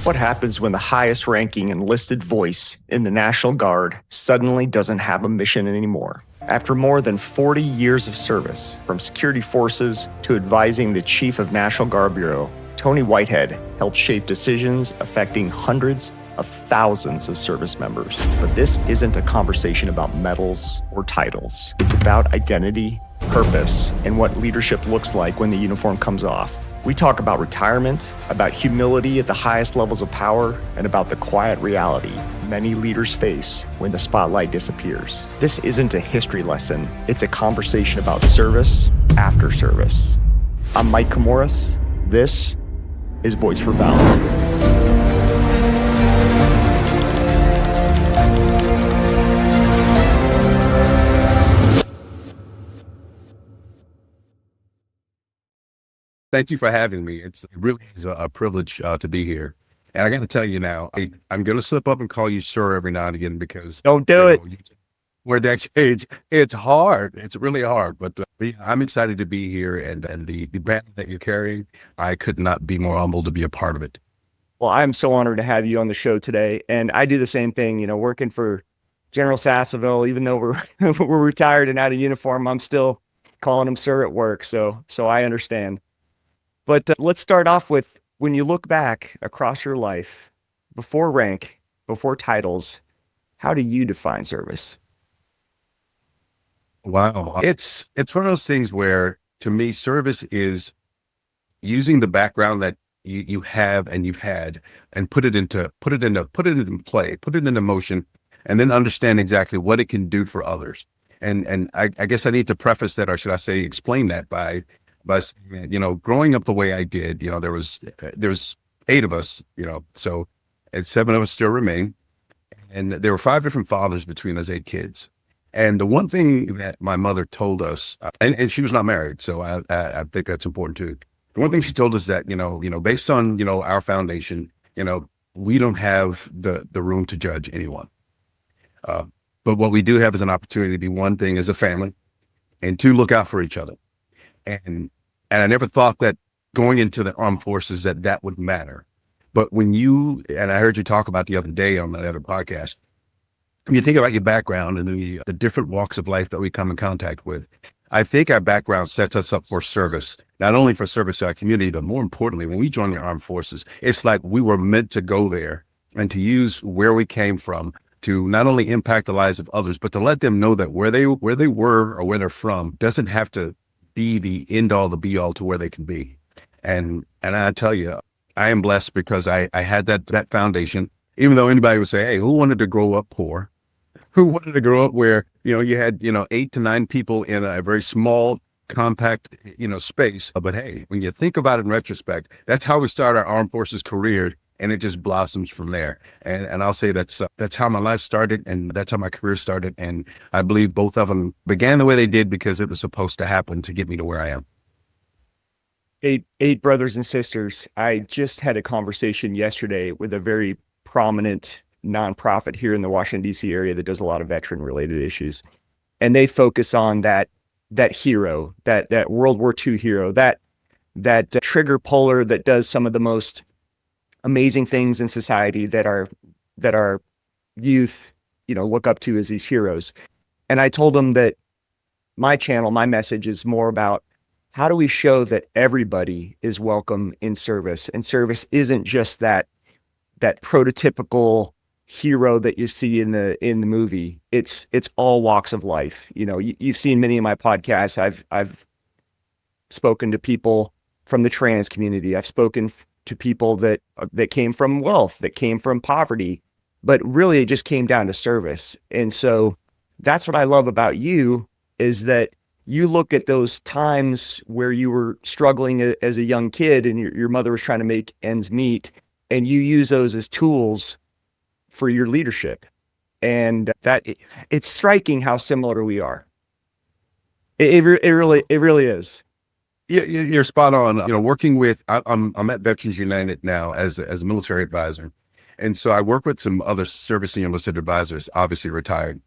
What happens when the highest ranking enlisted voice in the National Guard suddenly doesn't have a mission anymore? After more than 40 years of service, from security forces to advising the Chief of National Guard Bureau, Tony Whitehead helped shape decisions affecting hundreds of thousands of service members. But this isn't a conversation about medals or titles. It's about identity, purpose, and what leadership looks like when the uniform comes off. We talk about retirement, about humility at the highest levels of power, and about the quiet reality many leaders face when the spotlight disappears. This isn't a history lesson. It's a conversation about service after service. I'm Mike Camoras. This is Voice for Valor. Thank you for having me. It really is a privilege to be here. And I got to tell you now, I'm going to slip up and call you sir every now and again because Don't do it. We're decades. It's hard. It's really hard. But I'm excited to be here, and the banner that you're carrying, I could not be more humbled to be a part of it. Well, I'm so honored to have you on the show today. And I do the same thing, working for General Sasseville, even though we're retired and out of uniform, I'm still calling him sir at work. So I understand. But let's start off with, when you look back across your life, before rank, before titles, how do you define service? Wow. It's one of those things where, to me, service is using the background that you have and you've had and put it into play, put it into motion, and then understand exactly what it can do for others. And I guess I need to preface that, or should I say explain that by saying, growing up the way I did, there's 8 of us, so, and 7 of us still remain. And there were 5 different fathers between us 8 kids. And the one thing that my mother told us, and she was not married, so I think that's important too. The one thing she told us that, based on, our foundation, we don't have the room to judge anyone. But what we do have is an opportunity to be, one thing, as a family, and 2, look out for each other. And I never thought that going into the armed forces that would matter. But when and I heard you talk about the other day on the other podcast, when you think about your background and the different walks of life that we come in contact with, I think our background sets us up for service, not only for service to our community, but more importantly, when we join the armed forces, it's like we were meant to go there and to use where we came from to not only impact the lives of others, but to let them know that where they were or where they're from doesn't have to be the end all, the be all to where they can be. And I tell you, I am blessed because I had that foundation, even though anybody would say, hey, who wanted to grow up poor? Who wanted to grow up where, you had, 8 to 9 people in a very small, compact, space. But hey, when you think about it in retrospect, that's how we start our armed forces career. And it just blossoms from there. And I'll say that's how my life started, and that's how my career started. And I believe both of them began the way they did because it was supposed to happen to get me to where I am. 8 brothers and sisters. I just had a conversation yesterday with a very prominent nonprofit here in the Washington, D.C. area that does a lot of veteran-related issues. And they focus on that hero, that World War II hero, that trigger puller that does some of the most amazing things in society that our youth, look up to as these heroes. And I told them that my channel, my message is more about how do we show that everybody is welcome in service, and service isn't just that prototypical hero that you see in the movie. It's all walks of life. You've seen many of my podcasts. I've spoken to people from the trans community. I've spoken to people that came from wealth, that came from poverty, but really it just came down to service. And so that's what I love about you, is that you look at those times where you were struggling as a young kid and your mother was trying to make ends meet, and you use those as tools for your leadership. And it's striking how similar we are. It really is. Yeah, you're spot on. Working with, I'm at Veterans United now as a military advisor. And so I work with some other service and enlisted advisors, obviously retired.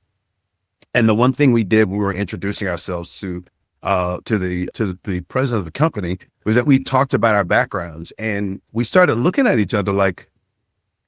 And the one thing we did when we were introducing ourselves to the president of the company was that we talked about our backgrounds, and we started looking at each other like,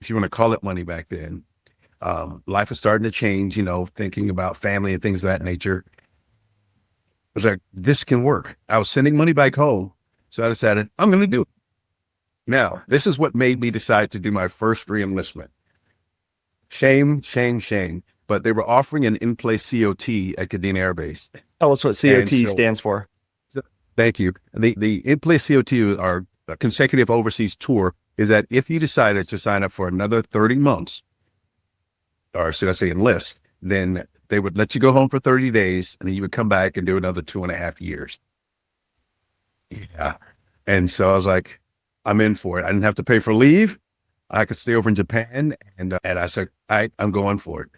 if you want to call it money back then. Life was starting to change, thinking about family and things of that nature. I was like, this can work. I was sending money back home. So I decided I'm going to do it. Now, this is what made me decide to do my first re-enlistment. Shame, shame, shame. But they were offering an in-place COT at Kadena Air Base. Tell us what And COT so, stands for. so thank you. The in-place COT, our consecutive overseas tour, is that if you decided to sign up for another 30 months, or should I say enlist, then they would let you go home for 30 days and then you would come back and do another 2.5 years. Yeah. And so I was like, I'm in for it. I didn't have to pay for leave. I could stay over in Japan. And I said, I'm going for it.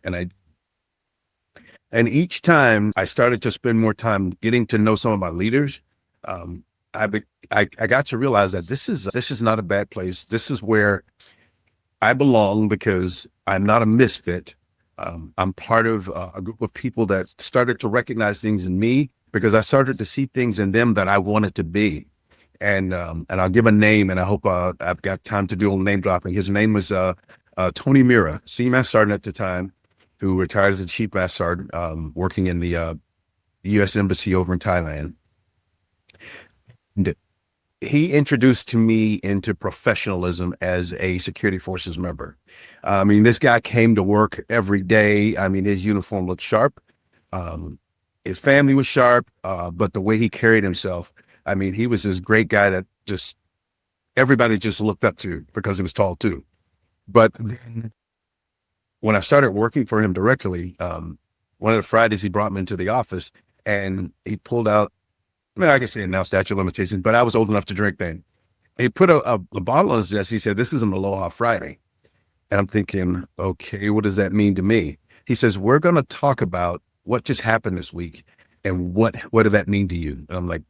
And each time I started to spend more time getting to know some of my leaders, um, I got to realize that this is not a bad place. This is where I belong because I'm not a misfit. I'm part of a group of people that started to recognize things in me because I started to see things in them that I wanted to be. And I'll give a name, and I hope I've got time to do a little name dropping. His name was Tony Mira, Senior Master Sergeant at the time, who retired as a Chief Master Sergeant, working in the U.S. Embassy over in Thailand. And he introduced to me into professionalism as a security forces member. I mean, this guy came to work every day. I mean, his uniform looked sharp. Um, his family was sharp, but the way he carried himself, I mean, he was this great guy that just everybody just looked up to because he was tall too. But then when I started working for him directly, one of the Fridays he brought me into the office and he pulled out, I mean, I can say now statute of limitations, but I was old enough to drink then. He put a bottle on his desk. He said, "This is an Aloha Friday." And I'm thinking, okay, what does that mean to me? He says, "We're going to talk about what just happened this week and what did that mean to you?" And I'm like,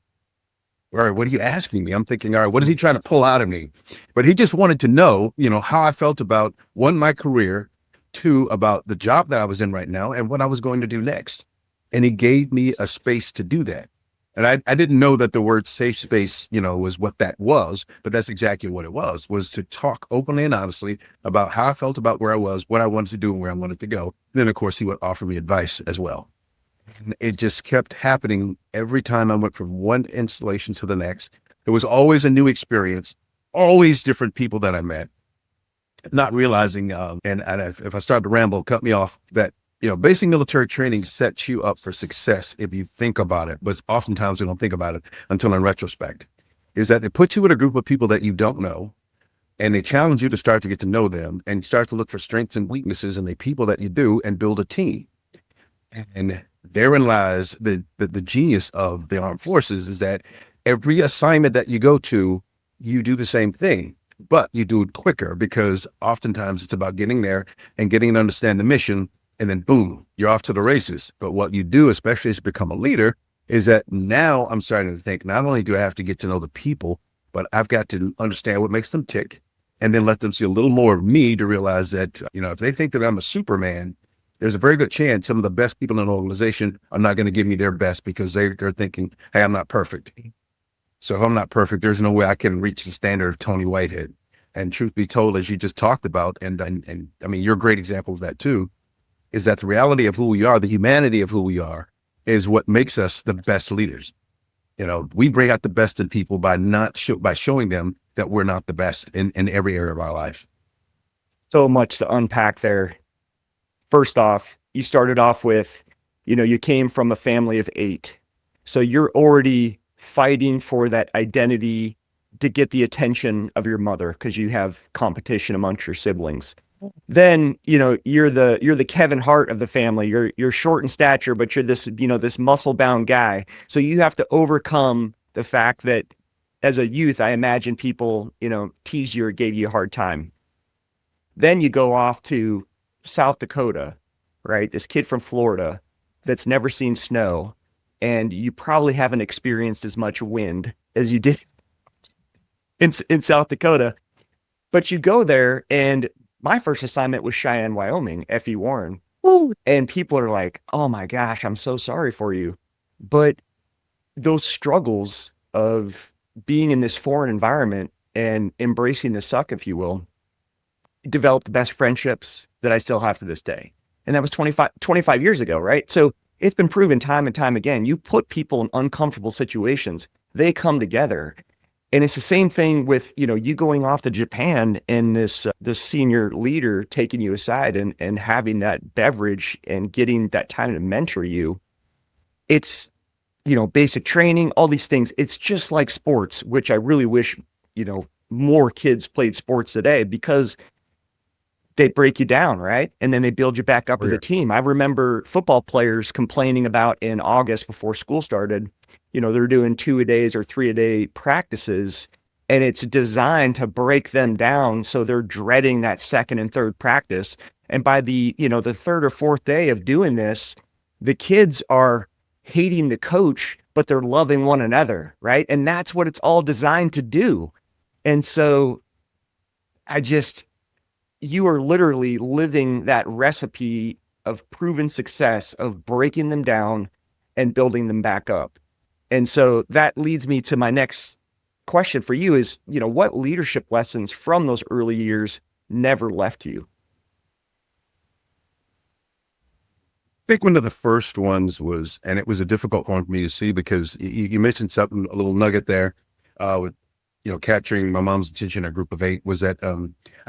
all right, what are you asking me? I'm thinking, all right, what is he trying to pull out of me? But he just wanted to know, how I felt about one, my career, two, about the job that I was in right now and what I was going to do next. And he gave me a space to do that. And I didn't know that the word safe space, was what that was, but that's exactly what it was to talk openly and honestly about how I felt about where I was, what I wanted to do and where I wanted to go. And then of course he would offer me advice as well. And it just kept happening every time I went from one installation to the next. It was always a new experience, always different people that I met, not realizing, and if I started to ramble, cut me off, that, basic military training sets you up for success if you think about it. But oftentimes we don't think about it until in retrospect, is that they put you with a group of people that you don't know, and they challenge you to start to get to know them and start to look for strengths and weaknesses in the people that you do and build a team. And therein lies the genius of the armed forces, is that every assignment that you go to, you do the same thing, but you do it quicker because oftentimes it's about getting there and getting to understand the mission. And then boom, you're off to the races. But what you do, especially as you become a leader, is that now I'm starting to think, not only do I have to get to know the people, but I've got to understand what makes them tick and then let them see a little more of me to realize that, if they think that I'm a Superman, there's a very good chance some of the best people in an organization are not going to give me their best because they're thinking, hey, I'm not perfect. So if I'm not perfect, there's no way I can reach the standard of Tony Whitehead. And truth be told, as you just talked about, and I mean, you're a great example of that too, is that the reality of who we are, the humanity of who we are, is what makes us the best leaders. We bring out the best in people by by showing them that we're not the best in every area of our life. So much to unpack there. First off, you started off with, you came from a family of 8. So you're already fighting for that identity to get the attention of your mother because you have competition amongst your siblings. Then, you're the Kevin Hart of the family. You're short in stature, but you're this muscle-bound guy. So you have to overcome the fact that as a youth, I imagine people, teased you or gave you a hard time. Then you go off to South Dakota, right? This kid from Florida that's never seen snow, and you probably haven't experienced as much wind as you did in South Dakota. But you go there, and my first assignment was Cheyenne, Wyoming, F.E. Warren. Woo. And people are like, oh my gosh, I'm so sorry for you. But those struggles of being in this foreign environment and embracing the suck, if you will, developed the best friendships that I still have to this day. And that was 25 years ago, right? So it's been proven time and time again. You put people in uncomfortable situations, they come together. And it's the same thing with, you going off to Japan and this senior leader taking you aside and having that beverage and getting that time to mentor you. It's, basic training, all these things. It's just like sports, which I really wish, more kids played sports today because they break you down, right? And then they build you back up as a Career. team. I remember football players complaining about in August before school started, they're doing 2-a-days or 3-a-day practices, and it's designed to break them down. So they're dreading that second and third practice. And by the third or fourth day of doing this, the kids are hating the coach, but they're loving one another, right? And that's what it's all designed to do. And so I just, you are literally living that recipe of proven success of breaking them down and building them back up. And so that leads me to my next question for you is, what leadership lessons from those early years never left you? I think one of the first ones was, and it was a difficult one for me to see because you mentioned something, a little nugget there, with capturing my mom's attention in a group of 8 was that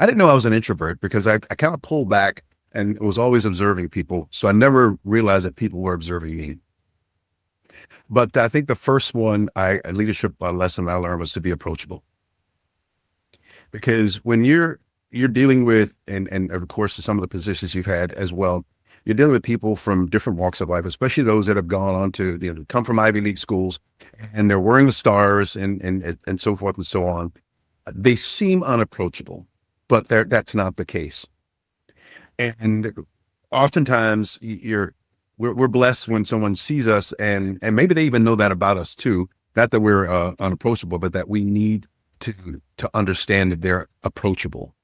I didn't know I was an introvert because I kind of pulled back and was always observing people. So I never realized that people were observing me. But I think the first one, a leadership lesson I learned was to be approachable. Because when you're dealing with, and of course some of the positions you've had as well, you're dealing with people from different walks of life, especially those that have gone on to come from Ivy League schools, and they're wearing the stars and so forth and so on. They seem unapproachable, but that's not the case. And oftentimes we're blessed when someone sees us, and maybe they even know that about us too. Not that we're unapproachable, but that we need to understand that they're approachable.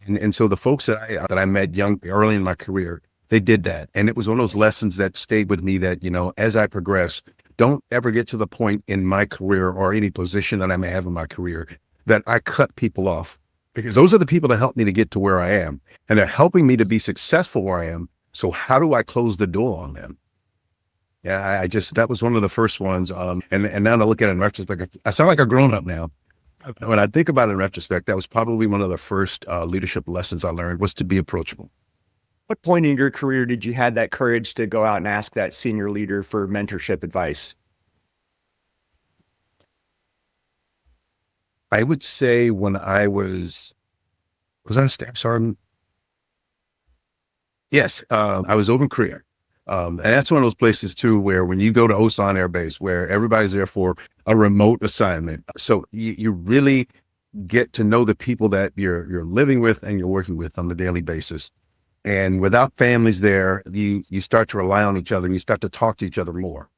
And so the folks that I met early in my career, they did that. And it was one of those lessons that stayed with me that, as I progress, don't ever get to the point in my career or any position that I may have in my career that I cut people off, because those are the people that helped me to get to where I am, and they're helping me to be successful where I am. So how do I close the door on them? Yeah, that was one of the first ones. And now to look at it in retrospect, I sound like a grown up now. When I think about it in retrospect, that was probably one of the first leadership lessons I learned, was to be approachable. What point in your career did you have that courage to go out and ask that senior leader for mentorship advice? I would say when was I a staff sergeant? Yes, I was over in Korea. And that's one of those places too, where when you go to Osan Air Base, where everybody's there for a remote assignment. So you really get to know the people that you're living with and you're working with on a daily basis. And without families there, you start to rely on each other and you start to talk to each other more.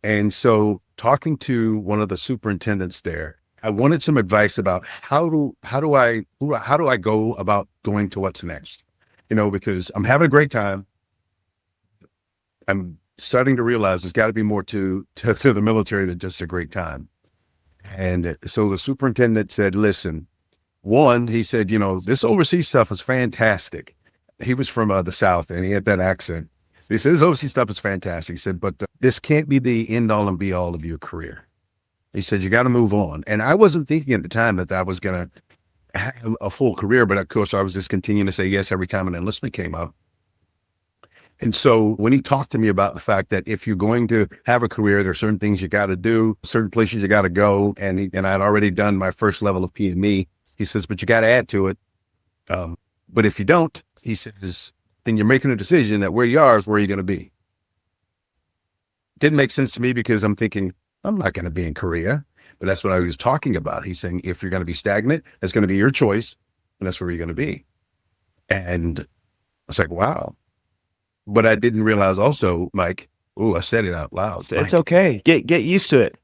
And so talking to one of the superintendents there, I wanted some advice about how do I go about going to what's next? Because I'm having a great time. I'm starting to realize there's got to be more to the military than just a great time. And so the superintendent said, listen, one, he said, this overseas stuff is fantastic. He was from the South and he had that accent. He said, this overseas stuff is fantastic. He said, but this can't be the end all and be all of your career. He said, you got to move on. And I wasn't thinking at the time that I was going to have a full career, but of course I was just continuing to say yes every time an enlistment came up. And so when he talked to me about the fact that if you're going to have a career, there are certain things you got to do, certain places you got to go. And I'd already done my first level of PME. He says, but you got to add to it. But if you don't, he says, then you're making a decision that where you are is where you're going to be. Didn't make sense to me because I'm thinking, I'm not going to be in Korea. But that's what I was talking about. He's saying, if you're going to be stagnant, that's going to be your choice. And that's where you're going to be. And I was like, wow. But I didn't realize also, Mike, I said it out loud. It's okay. Get used to it.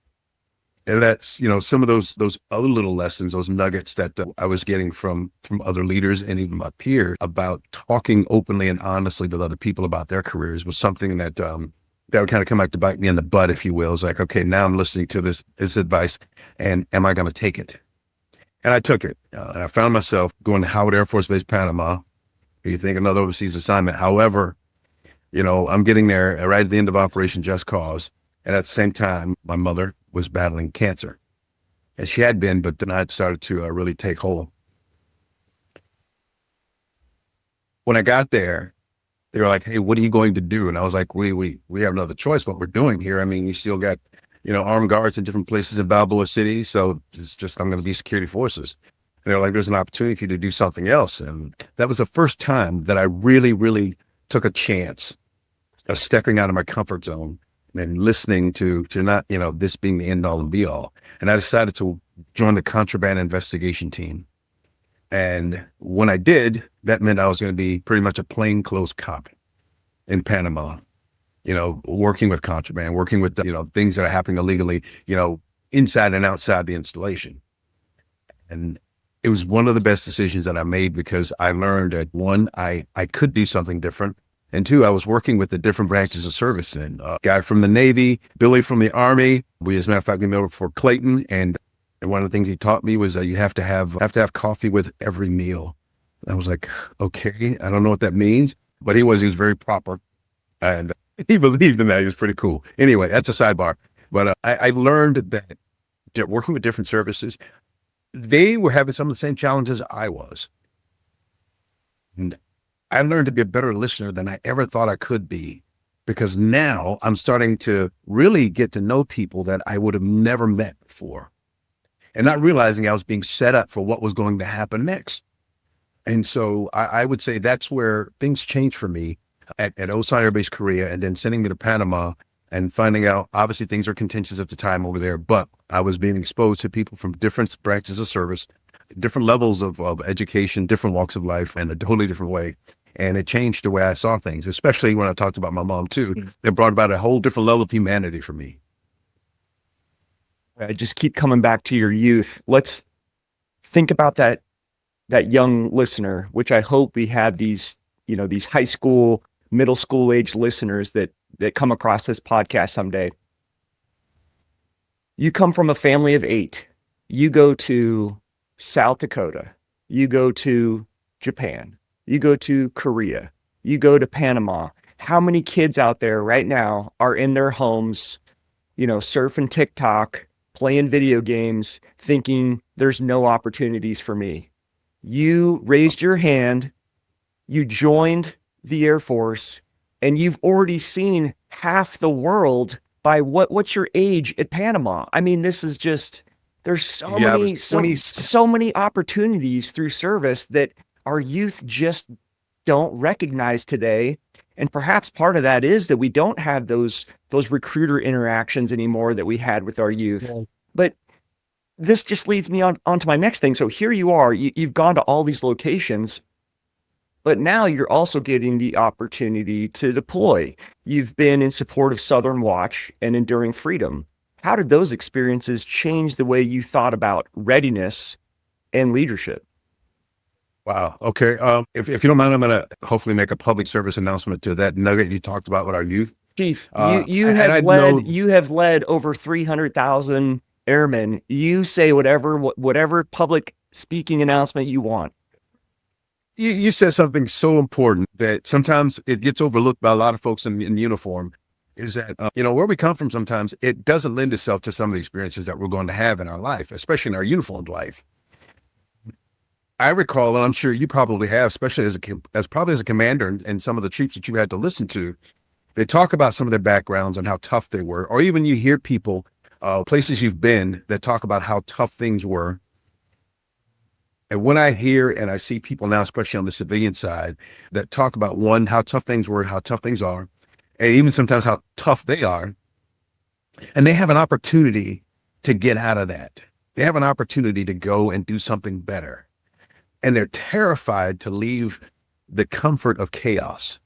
And that's, some of those other little lessons, those nuggets that I was getting from other leaders and even my peers about talking openly and honestly with other people about their careers was something that would kind of come back to bite me in the butt, if you will. It's like, okay, now I'm listening to this advice, and am I going to take it? And I took it. And I found myself going to Howard Air Force Base, Panama. You think another overseas assignment. However, I'm getting there right at the end of Operation Just Cause. And at the same time, my mother was battling cancer. And she had been, but then I had started to really take hold. When I got there, they were like, "Hey, what are you going to do?" And I was like, we have another choice what we're doing here. I mean, you still got, armed guards in different places in Balboa City. So it's just, I'm going to be security forces. And they're like, "There's an opportunity for you to do something else." And that was the first time that I really, really took a chance of stepping out of my comfort zone and listening to not, this being the end all and be all. And I decided to join the contraband investigation team. And when I did, that meant I was going to be pretty much a plainclothes cop in Panama, working with contraband, working with, things that are happening illegally, inside and outside the installation. And it was one of the best decisions that I made because I learned that one, I could do something different. And two, I was working with the different branches of service, and a guy from the Navy, Billy from the Army. We, as a matter of fact, we met for Clayton. And one of the things he taught me was you have to have coffee with every meal. I was like, okay, I don't know what that means, but he was very proper, and he believed in that. He was pretty cool. Anyway, that's a sidebar. But I learned that working with different services, they were having some of the same challenges I was. And I learned to be a better listener than I ever thought I could be, because now I'm starting to really get to know people that I would have never met before, and not realizing I was being set up for what was going to happen next. And so I would say that's where things changed for me at Osan Air Base, Korea, and then sending me to Panama and finding out, obviously things are contentious at the time over there, but I was being exposed to people from different branches of service, different levels of education, different walks of life, in a totally different way. And it changed the way I saw things, especially when I talked about my mom too. It brought about a whole different level of humanity for me. I just keep coming back to your youth. Let's think about that young listener, which I hope we have these, these high school, middle school age listeners that come across this podcast someday. You come from a family of 8. You go to South Dakota. You go to Japan. You go to Korea. You go to Panama. How many kids out there right now are in their homes, surfing TikTok, playing video games, thinking there's no opportunities for me? You raised your hand, you joined the Air Force, and you've already seen half the world by what's your age at Panama? I mean, this is just, there's so many opportunities through service that our youth just don't recognize today. And perhaps part of that is that we don't have those recruiter interactions anymore that we had with our youth. Yeah. But this just leads me onto my next thing. So here you are, you've gone to all these locations, but now you're also getting the opportunity to deploy. You've been in support of Southern Watch and Enduring Freedom. How did those experiences change the way you thought about readiness and leadership? Wow. Okay. If you don't mind, I'm going to hopefully make a public service announcement to that nugget you talked about with our youth. Chief, you have led over 300,000 airmen. You say whatever public speaking announcement you want. You said something so important that sometimes it gets overlooked by a lot of folks in uniform, is that, where we come from, sometimes it doesn't lend itself to some of the experiences that we're going to have in our life, especially in our uniformed life. I recall, and I'm sure you probably have, especially as a commander and some of the troops that you had to listen to, they talk about some of their backgrounds and how tough they were, or even you hear people, places you've been, that talk about how tough things were. And when I hear and I see people now, especially on the civilian side, that talk about, one, how tough things were, how tough things are, and even sometimes how tough they are, and they have an opportunity to get out of that. They have an opportunity to go and do something better. And they're terrified to leave the comfort of chaos.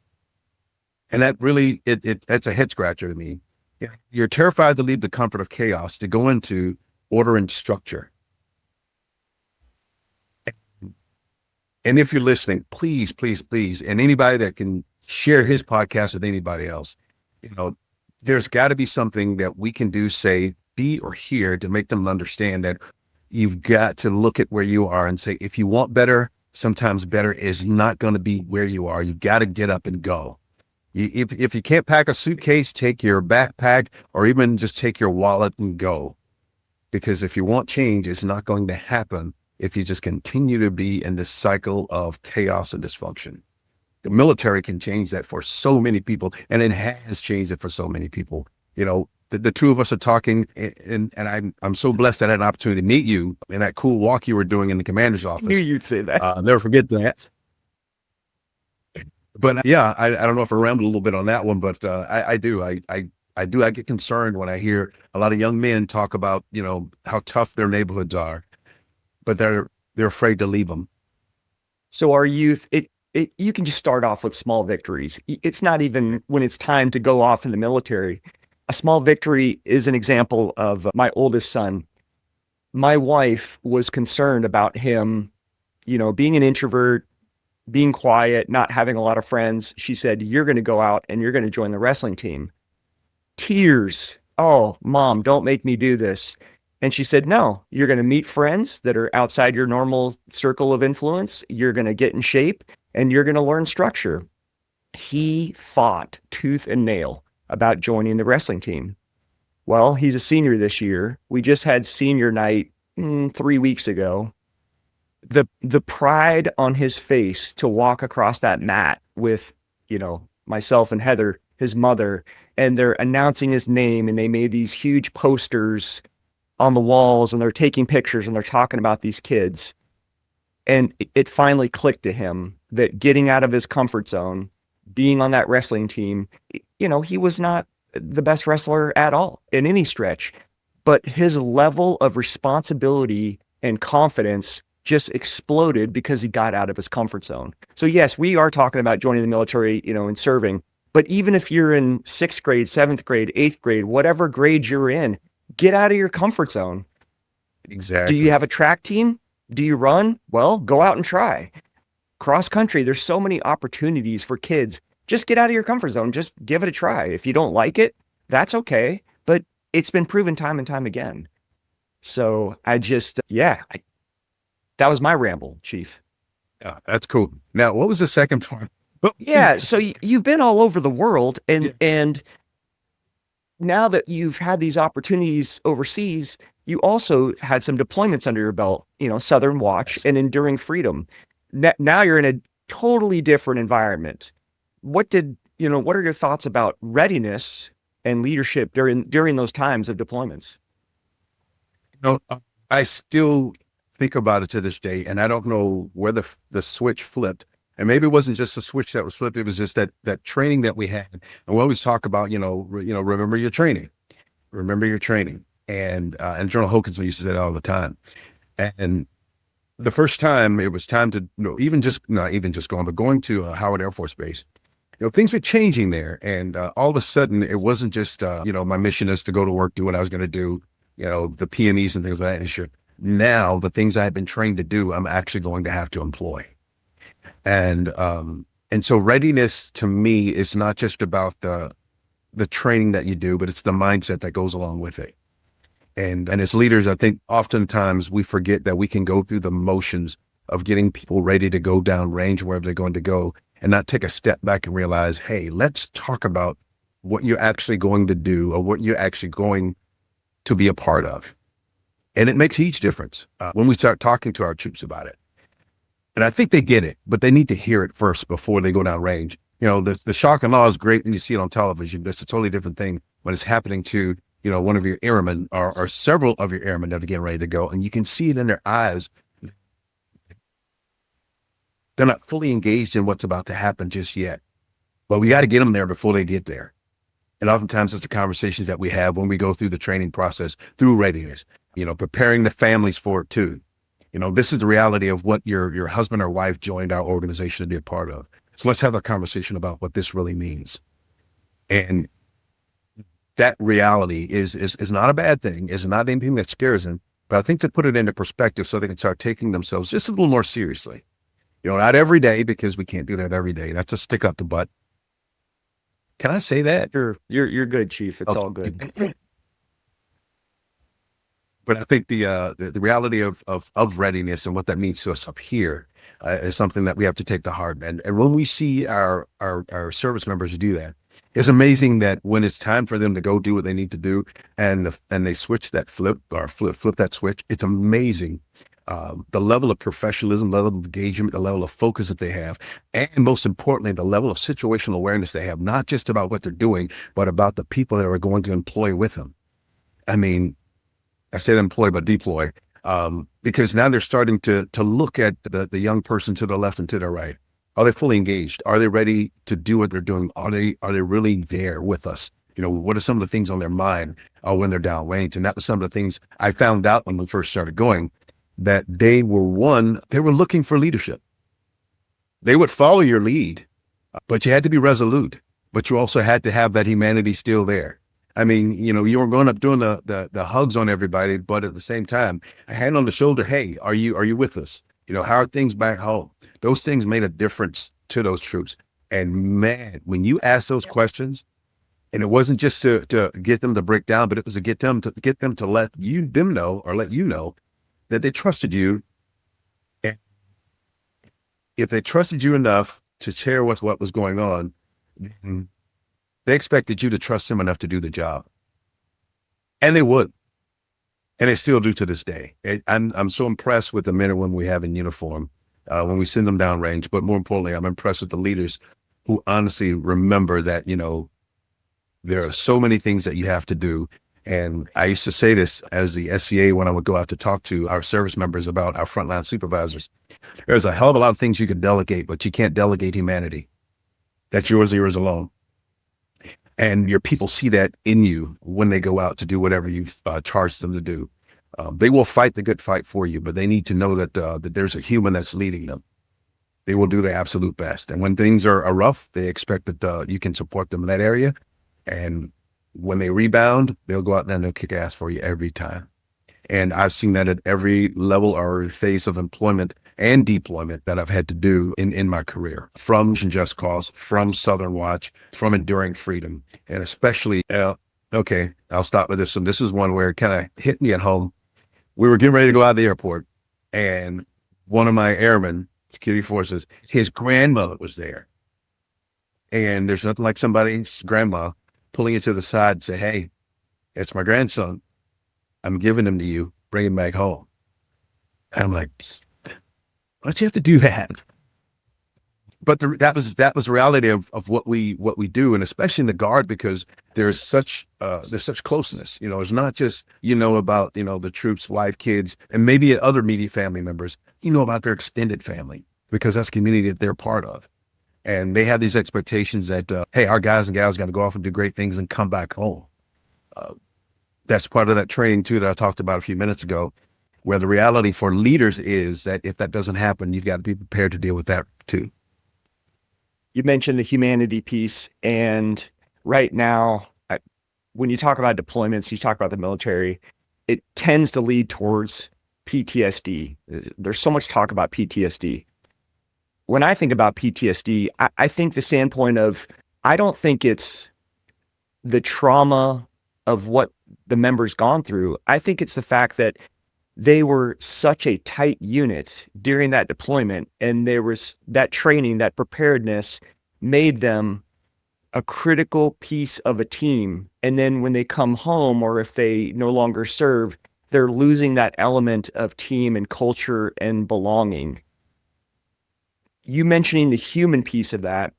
And that really, that's a head scratcher to me. You're terrified to leave the comfort of chaos to go into order and structure. And if you're listening, please, please, please, and anybody that can share his podcast with anybody else, there's got to be something that we can do, say, be or hear, to make them understand that you've got to look at where you are and say, if you want better, sometimes better is not going to be where you are. You've got to get up and go. If you can't pack a suitcase, take your backpack or even just take your wallet and go. Because if you want change, it's not going to happen if you just continue to be in this cycle of chaos and dysfunction. The military can change that for so many people, and it has changed it for so many people. The two of us are talking, and I'm so blessed that I had an opportunity to meet you in that cool walk you were doing in the commander's I knew office. you'd say that. I'll never forget that. But yeah, I don't know if I rambled a little bit on that one, but I do. I do. I get concerned when I hear a lot of young men talk about, how tough their neighborhoods are, but they're afraid to leave them. So our youth, you can just start off with small victories. It's not even when it's time to go off in the military. A small victory is an example of my oldest son. My wife was concerned about him, being an introvert, being quiet, not having a lot of friends. She said, "You're going to go out and you're going to join the wrestling team." Tears. "Oh, mom, don't make me do this." And she said, "No, you're going to meet friends that are outside your normal circle of influence. You're going to get in shape and you're going to learn structure." He fought tooth and nail about joining the wrestling team. Well, he's a senior this year. We just had senior night 3 weeks ago. The pride on his face to walk across that mat with, myself and Heather, his mother, and they're announcing his name, and they made these huge posters on the walls, and they're taking pictures, and they're talking about these kids. And it finally clicked to him that getting out of his comfort zone, being on that wrestling team, he was not the best wrestler at all in any stretch, but his level of responsibility and confidence just exploded because he got out of his comfort zone. So yes, we are talking about joining the military, and serving, but even if you're in 6th grade, 7th grade, 8th grade, whatever grade you're in, get out of your comfort zone. Do you Exactly. have a track team? Do you run? Well, go out and try. Cross country, there's so many opportunities for kids. Just get out of your comfort zone. Just give it a try. If you don't like it, that's okay. But it's been proven time and time again. So I just, yeah, that was my ramble, Chief. Yeah, that's cool. Now, what was the second part? Oh, Yeah. So you've been all over the world, yeah. and now that you've had these opportunities overseas, you also had some deployments under your belt, Southern Watch Yes. and Enduring Freedom. Now you're in a totally different environment. What are your thoughts about readiness and leadership during those times of deployments? I still think about it to this day, and I don't know where the switch flipped. And maybe it wasn't just the switch that was flipped; it was just that training that we had. And we always talk about, remember your training, remember your training. And General Hokanson used to say that all the time. And the first time it was time to, even just not even just going, but going to Howard Air Force Base. Things were changing there, and all of a sudden, it wasn't just my mission is to go to work, do what I was going to do, the PMEs and things of that nature. Now, the things I had been trained to do, I'm actually going to have to employ. And so readiness to me is not just about the training that you do, but it's the mindset that goes along with it. And as leaders, I think oftentimes we forget that we can go through the motions of getting people ready to go down range wherever they're going to go and not take a step back and realize, hey, let's talk about what you're actually going to do or what you're actually going to be a part of. And it makes a huge difference when we start talking to our troops about it. And I think they get it, but they need to hear it first before they go down range. The shock and awe is great when you see it on television, but it's a totally different thing when it's happening to, one of your airmen or several of your airmen that are getting ready to go. And you can see it in their eyes. They're not fully engaged in what's about to happen just yet, but we got to get them there before they get there. And oftentimes it's the conversations that we have when we go through the training process through readiness, preparing the families for it too. This is the reality of what your husband or wife joined our organization to be a part of. So let's have a conversation about what this really means. And that reality is not a bad thing. It's not anything that scares them, but I think to put it into perspective so they can start taking themselves just a little more seriously. Not every day, because we can't do that every day. That's a stick up the butt. Can I say that? You're good, Chief. It's all Okay. good. But I think the reality of readiness and what that means to us up here is something that we have to take to heart. And when we see our service members do that, it's amazing that when it's time for them to go do what they need to do, and they switch that flip that switch, it's amazing. The level of professionalism, level of engagement, the level of focus that they have, and most importantly, the level of situational awareness they have, not just about what they're doing, but about the people that are going to employ with them. I mean, I said employ, but deploy, because now they're starting to look at the young person to the left and to the right. Are they fully engaged? Are they ready to do what they're doing? Are they really there with us? What are some of the things on their mind when they're downrange? And that was some of the things I found out when we first started going, that they were looking for leadership. They would follow your lead, but you had to be resolute, but you also had to have that humanity still there. I mean, you were going up doing the hugs on everybody, but at the same time, a hand on the shoulder. Hey, are you with us? How are things back home? Those things made a difference to those troops. And man, when you ask those questions, and it wasn't just to get them to break down, but it was to get them to let them know, or let you know that they trusted you. And if they trusted you enough to share with what was going on, then they expected you to trust them enough to do the job. And they would. And they still do to this day. I'm so impressed with the men and women we have in uniform when we send them downrange. But more importantly, I'm impressed with the leaders who honestly remember that, there are so many things that you have to do. And I used to say this as the SCA when I would go out to talk to our service members about our frontline supervisors. There's a hell of a lot of things you can delegate, but you can't delegate humanity. That's yours alone. And your people see that in you when they go out to do whatever you've charged them to do. They will fight the good fight for you, but they need to know that there's a human that's leading them. They will do their absolute best. And when things are rough, they expect that you can support them in that area. And when they rebound, they'll go out there and they'll kick ass for you every time. And I've seen that at every level or phase of employment and deployment that I've had to do in my career, from Just Cause, from Southern Watch, from Enduring Freedom, and especially, okay, I'll stop with this one. This is one where it kind of hit me at home. We were getting ready to go out of the airport, and one of my airmen, security forces, his grandmother was there. And there's nothing like somebody's grandma pulling you to the side and say, hey, it's my grandson. I'm giving him to you. Bring him back home. And I'm like, why'd you have to do that? But that was the reality of what we do, and especially in the Guard, because there's such closeness. It's not just about the troops' wife, kids, and maybe other immediate family members. About their extended family, because that's community that they're part of, and they have these expectations that hey, our guys and gals got to go off and do great things and come back home. That's part of that training too that I talked about a few minutes ago, where the reality for leaders is that if that doesn't happen, you've got to be prepared to deal with that too. You mentioned the humanity piece, and right now, when you talk about deployments, you talk about the military, it tends to lead towards PTSD. There's so much talk about PTSD. When I think about PTSD, I think the standpoint of, I don't think it's the trauma of what the member's gone through. I think it's the fact that they were such a tight unit during that deployment, and there was that training, that preparedness made them a critical piece of a team. And then when they come home, or if they no longer serve, they're losing that element of team and culture and belonging. You mentioning the human piece of that,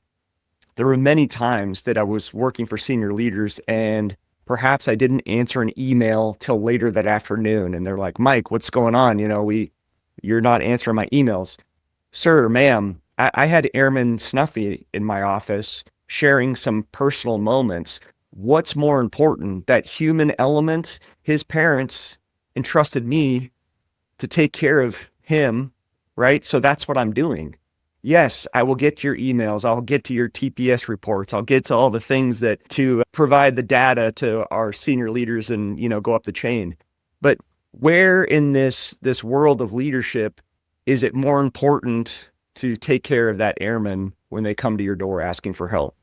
there were many times that I was working for senior leaders, and perhaps I didn't answer an email till later that afternoon. And they're like, Mike, what's going on? You're not answering my emails. Sir, ma'am, I had Airman Snuffy in my office sharing some personal moments. What's more important, that human element? His parents entrusted me to take care of him, right? So that's what I'm doing. Yes, I will get to your emails. I'll get to your TPS reports. I'll get to all the things that to provide the data to our senior leaders and, go up the chain. But where in this world of leadership is it more important to take care of that airman when they come to your door asking for help?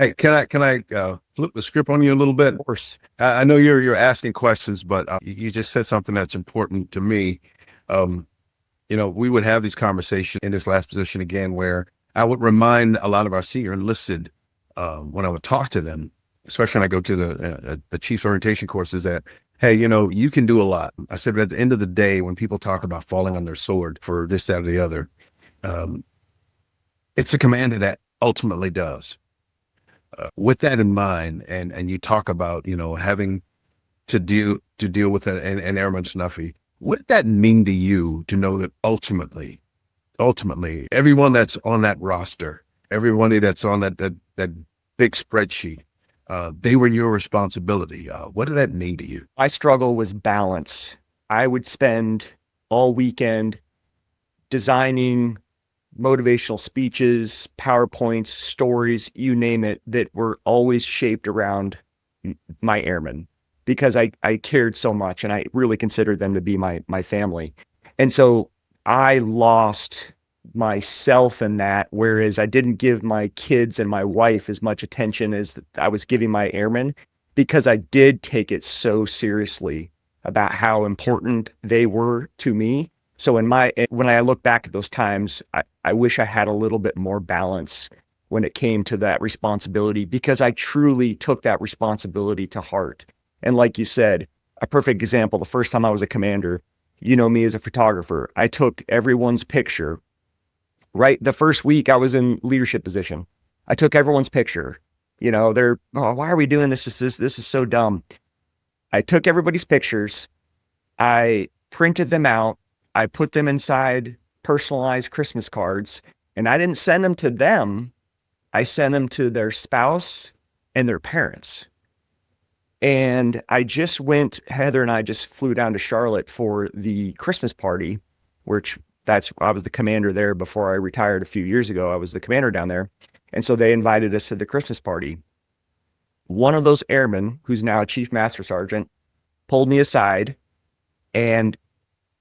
Hey, can I flip the script on you a little bit? Of course. I know you're asking questions, but you just said something that's important to me. Um, we would have these conversations in this last position again, where I would remind a lot of our senior enlisted when I would talk to them, especially when I go to the chief's orientation courses, that hey, you can do a lot. I said, but at the end of the day, when people talk about falling on their sword for this, that, or the other, um, it's the commander that ultimately does. With that in mind, and you talk about having to deal with an airman snuffy. What did that mean to you to know that ultimately, everyone that's on that roster, everybody that's on that big spreadsheet, they were your responsibility. What did that mean to you? My struggle was balance. I would spend all weekend designing motivational speeches, PowerPoints, stories, you name it, that were always shaped around my airmen because I cared so much and I really considered them to be my family. And so I lost myself in that, whereas I didn't give my kids and my wife as much attention as I was giving my airmen because I did take it so seriously about how important they were to me. So when I look back at those times, I wish I had a little bit more balance when it came to that responsibility because I truly took that responsibility to heart. And like you said, a perfect example, the first time I was a commander, you know me as a photographer, I took everyone's picture. Right, the first week I was in leadership position. I took everyone's picture. They're, oh, why are we doing this? This is so dumb. I took everybody's pictures. I printed them out. I put them inside personalized Christmas cards, and I didn't send them to them. I sent them to their spouse and their parents. And Heather and I just flew down to Charlotte for the Christmas party, which I was the commander there before I retired a few years ago. I was the commander down there. And so they invited us to the Christmas party. One of those airmen, who's now a chief master sergeant, pulled me aside. And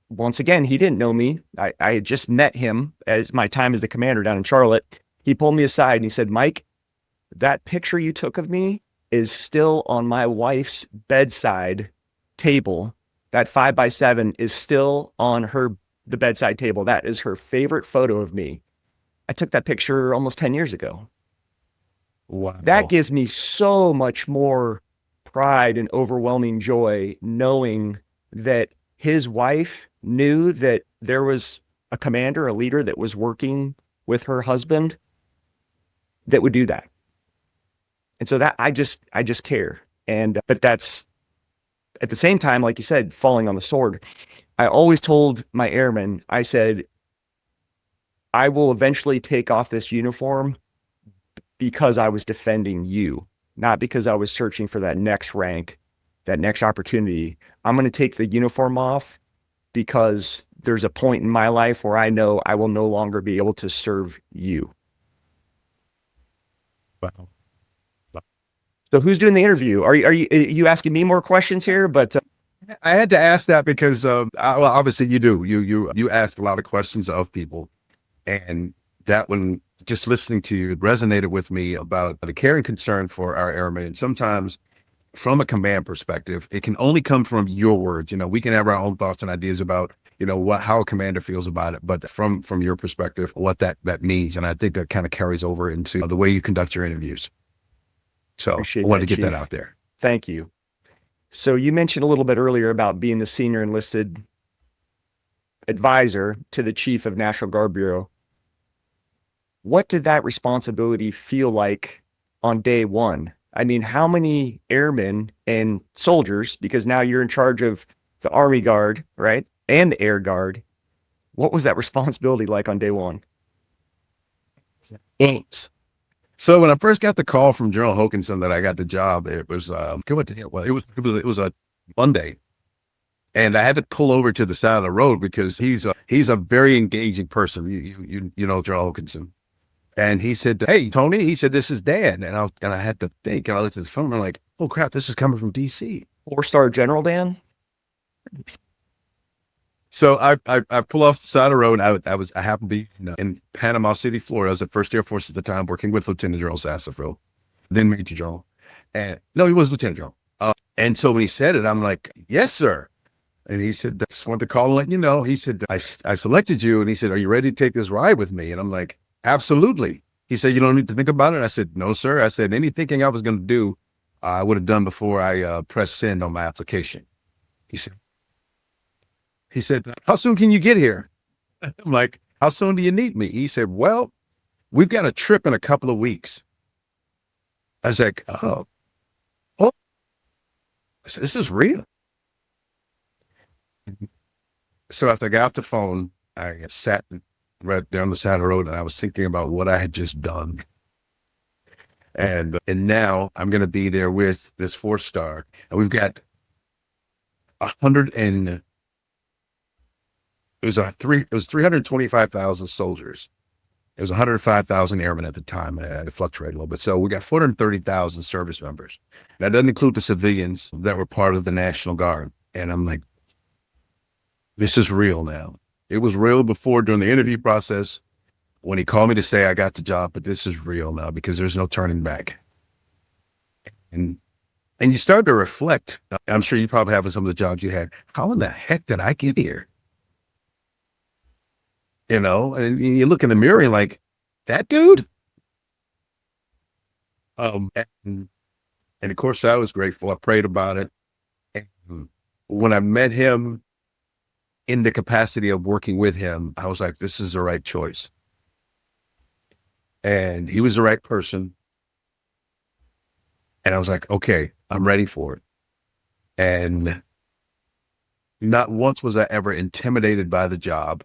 once again, he didn't know me. I had just met him as my time as the commander down in Charlotte. He pulled me aside and he said, Mike, that picture you took of me is still on my wife's bedside table. That 5x7 is still on the bedside table. That is her favorite photo of me. I took that picture almost 10 years ago. That Wow. gives me so much more pride and overwhelming joy knowing that his wife knew that there was a commander, a leader that was working with her husband that would do that. And so that I just care. But that's at the same time, like you said, falling on the sword. I always told my airmen, I said, I will eventually take off this uniform because I was defending you, not because I was searching for that next rank, that next opportunity. I'm going to take the uniform off because there's a point in my life where I know I will no longer be able to serve you. Wow. So who's doing the interview? Are you asking me more questions here? But I had to ask that because, well, obviously you do. You ask a lot of questions of people, and that one, just listening to you, it resonated with me about the care and concern for our airmen. And sometimes, from a command perspective, it can only come from your words. We can have our own thoughts and ideas about how a commander feels about it, but from your perspective, what that means. And I think that kind of carries over into the way you conduct your interviews. So I appreciate wanted that, to get that Chief. out there. Thank you. So you mentioned a little bit earlier about being the senior enlisted advisor to the Chief of National Guard Bureau. What did that responsibility feel like on day one? I mean, how many airmen and soldiers, because now you're in charge of the Army Guard, right? And the Air Guard. What was that responsibility like on day one? Thanks. So when I first got the call from General Hokinson that I got the job, it was well, it was a Monday, and I had to pull over to the side of the road because he's a very engaging person. You know General Hokinson, and he said, "Hey Tony," he said, "This is Dad," and I had to think, and I looked at the phone, and I'm like, "Oh crap, this is coming from DC." Four-star General Dan? So I pull off the side of the road. I happened to be in Panama City, Florida. I was at First Air Force at the time, working with Lieutenant General Sassafro. then Major General. And no, he was Lieutenant General. And so when he said it, I'm like, yes, sir. And he said, just wanted to call and let you know. He said, I selected you. And he said, are you ready to take this ride with me? And I'm like, absolutely. He said, you don't need to think about it. I said, no, sir. I said, any thinking I was going to do, I would have done before I pressed send on my application. He said, how soon can you get here? I'm like, how soon do you need me? He said, well, we've got a trip in a couple of weeks. I was like, oh, I said, this is real. So after I got off the phone, I sat right down the side of the road and I was thinking about what I had just done. And now I'm going to be there with this 4-star, and we've got 100 and it was 325,000 soldiers. It was 105,000 airmen at the time. I had to fluctuate a little bit. So we got 430,000 service members. That doesn't include the civilians that were part of the National Guard. And I'm like, this is real now. It was real before during the interview process when he called me to say I got the job, but this is real now because there's no turning back. And you start to reflect. I'm sure you probably have in some of the jobs you had. How in the heck did I get here? You know, and you look in the mirror and like, that dude. And of course I was grateful. I prayed about it. And when I met him in the capacity of working with him, I was like, this is the right choice. And he was the right person. And I was like, okay, I'm ready for it. And not once was I ever intimidated by the job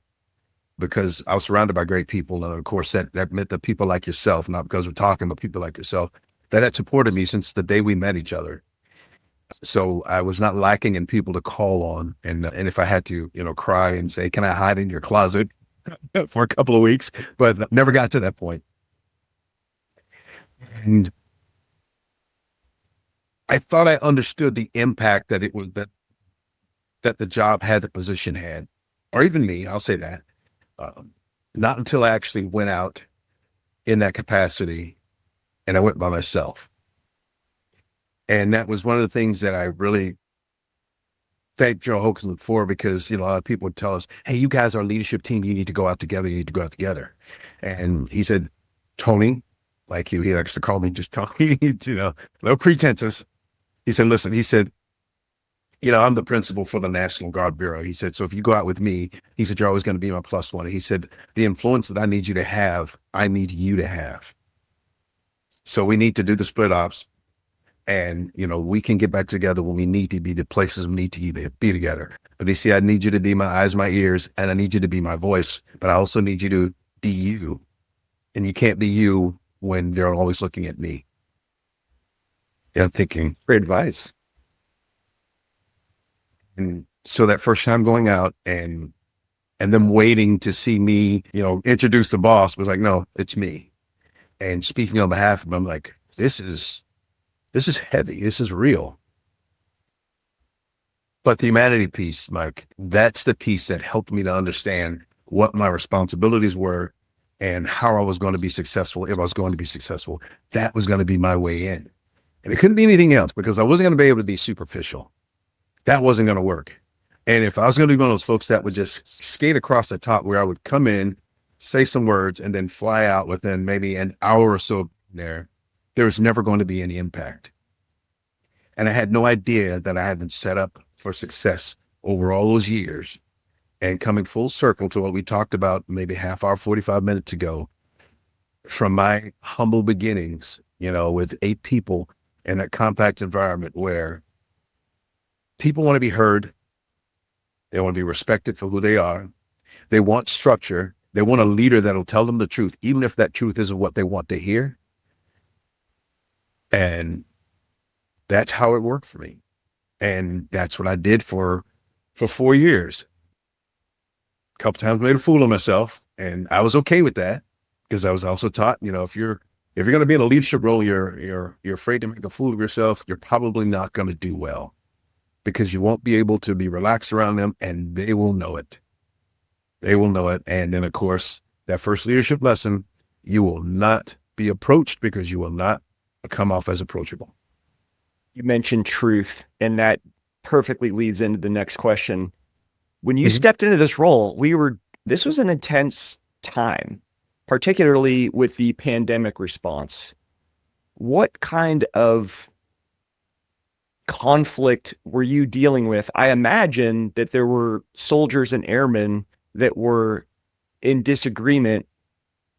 because I was surrounded by great people. And of course, that meant that people like yourself, not because we're talking, but people like yourself that had supported me since the day we met each other. So I was not lacking in people to call on. And if I had to, cry and say, can I hide in your closet for a couple of weeks? But never got to that point. And I thought I understood the impact that it was that the job had, the position had, or even me, I'll say that. Not until I actually went out in that capacity and I went by myself. And that was one of the things that I really thank Joe Hoaxland for, because, a lot of people would tell us, hey, you guys are a leadership team. You need to go out together. You need to go out together. And he said, Tony, like you, he likes to call me just Tony, no pretenses. He said, listen, he said, I'm the principal for the National Guard Bureau. He said, so if you go out with me, he said, you're always going to be my plus one. He said, the influence that I need you to have, I need you to have. So we need to do the split ops. And, we can get back together when we need to be the places we need to be together. But he said, I need you to be my eyes, my ears, and I need you to be my voice. But I also need you to be you. And you can't be you when they're always looking at me. And I'm thinking, Great advice. and so that first time going out and them waiting to see me, introduce the boss was like, no, it's me. And speaking on behalf of him, I'm like, this is heavy. This is real. But the humanity piece, Mike, that's the piece that helped me to understand what my responsibilities were and how I was going to be successful. If I was going to be successful, that was going to be my way in. And it couldn't be anything else because I wasn't going to be able to be superficial. That wasn't going to work. And if I was going to be one of those folks that would just skate across the top, where I would come in, say some words, and then fly out within maybe an hour or so there was never going to be any impact. And I had no idea that I had been set up for success over all those years. And coming full circle to what we talked about maybe half hour, 45 minutes ago, from my humble beginnings, with 8 people in a compact environment where people want to be heard. They want to be respected for who they are. They want structure. They want a leader that'll tell them the truth, even if that truth isn't what they want to hear. And that's how it worked for me. And that's what I did for 4 years. A couple times made a fool of myself, and I was okay with that because I was also taught, if you're going to be in a leadership role, you're afraid to make a fool of yourself, you're probably not going to do well because you won't be able to be relaxed around them, and they will know it. They will know it. And then, of course, that first leadership lesson, you will not be approached because you will not come off as approachable. You mentioned truth, and that perfectly leads into the next question. When you Mhm. stepped into this role, this was an intense time, particularly with the pandemic response. What kind of conflict were you dealing with? I imagine that there were soldiers and airmen that were in disagreement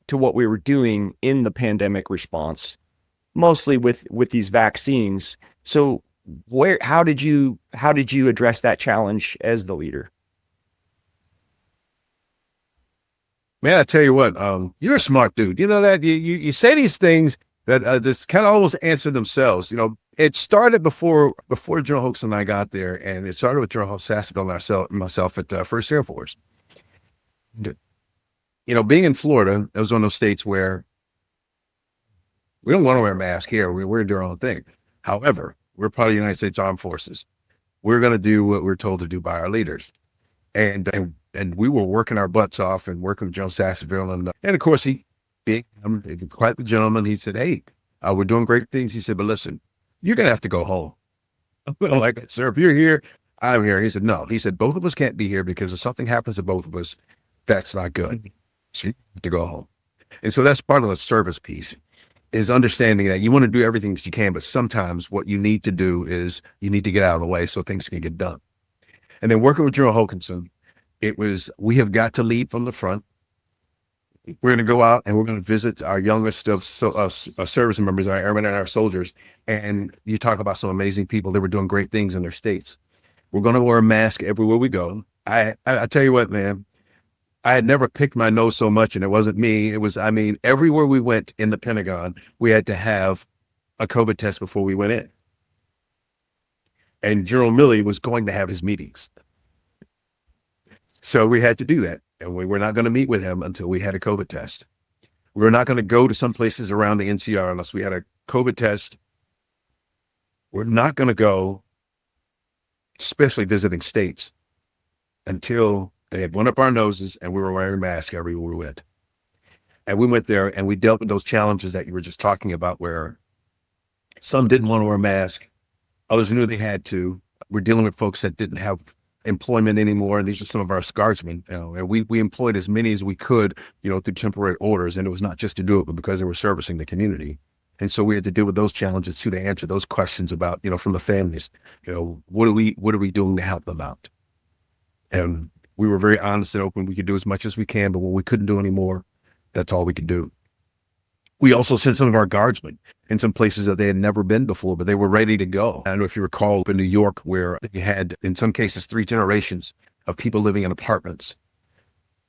to what we were doing in the pandemic response, mostly with these vaccines. So how did you address that challenge as the leader? Man, I tell you what, you're a smart dude. You know that you say these things that just kind of almost answer themselves. You know, it started before General Hooks and I got there, and it started with General Hook Sasseville and myself at First Air Force. You know, being in Florida, that was one of those states where we don't want to wear a mask here. We're doing our own thing. However, we're part of the United States Armed Forces. We're going to do what we're told to do by our leaders. And we were working our butts off and working with Joe Sasseville. And of course, being quite the gentleman, he said, "Hey, we're doing great things." He said, "But listen, you're going to have to go home." I'm like, "Sir, if you're here, I'm here." He said, "No." He said, "Both of us can't be here because if something happens to both of us, that's not good. So you have to go home." And so that's part of the service piece is understanding that you want to do everything that you can, but sometimes what you need to do is you need to get out of the way so things can get done. And then working with General Hokinson, it was, we have got to lead from the front. We're going to go out and we're going to visit our youngest of service members, our airmen and our soldiers. And you talk about some amazing people that were doing great things in their states. We're going to wear a mask everywhere we go. I tell you what, man, I had never picked my nose so much, and it wasn't me. It was, I mean, everywhere we went in the Pentagon, we had to have a COVID test before we went in. And General Milley was going to have his meetings. So we had to do that. And we were not going to meet with him until we had a COVID test. We were not going to go to some places around the NCR unless we had a COVID test. We're not going to go, especially visiting states, until they had went up our noses and we were wearing masks everywhere we went. And we went there and we dealt with those challenges that you were just talking about, where some didn't want to wear a mask, others knew they had to. We're dealing with folks that didn't have employment anymore, and these are some of our guardsmen. You know, and we employed as many as we could, you know, through temporary orders, and it was not just to do it, but because they were servicing the community. And so we had to deal with those challenges too, to answer those questions about, you know, from the families, you know, what are we doing to help them out? And we were very honest and open. We could do as much as we can, but when we couldn't do any more, that's all we could do. We also sent some of our guardsmen in some places that they had never been before, but they were ready to go. I don't know if you recall in New York, where you had, in some cases, 3 generations of people living in apartments.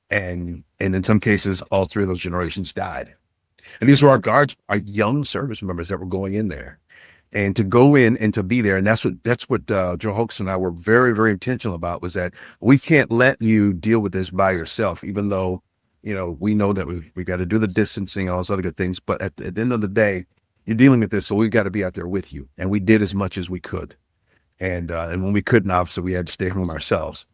And in some cases, all 3 of those generations died. And these were our guards, our young service members that were going in there. And to go in and to be there. And that's what Joe Hoax and I were very, very intentional about, was that we can't let you deal with this by yourself, even though, you know, we know that we got to do the distancing and all those other good things. But at the end of the day, you're dealing with this. So we've got to be out there with you. And we did as much as we could. And when we couldn't, obviously we had to stay home ourselves.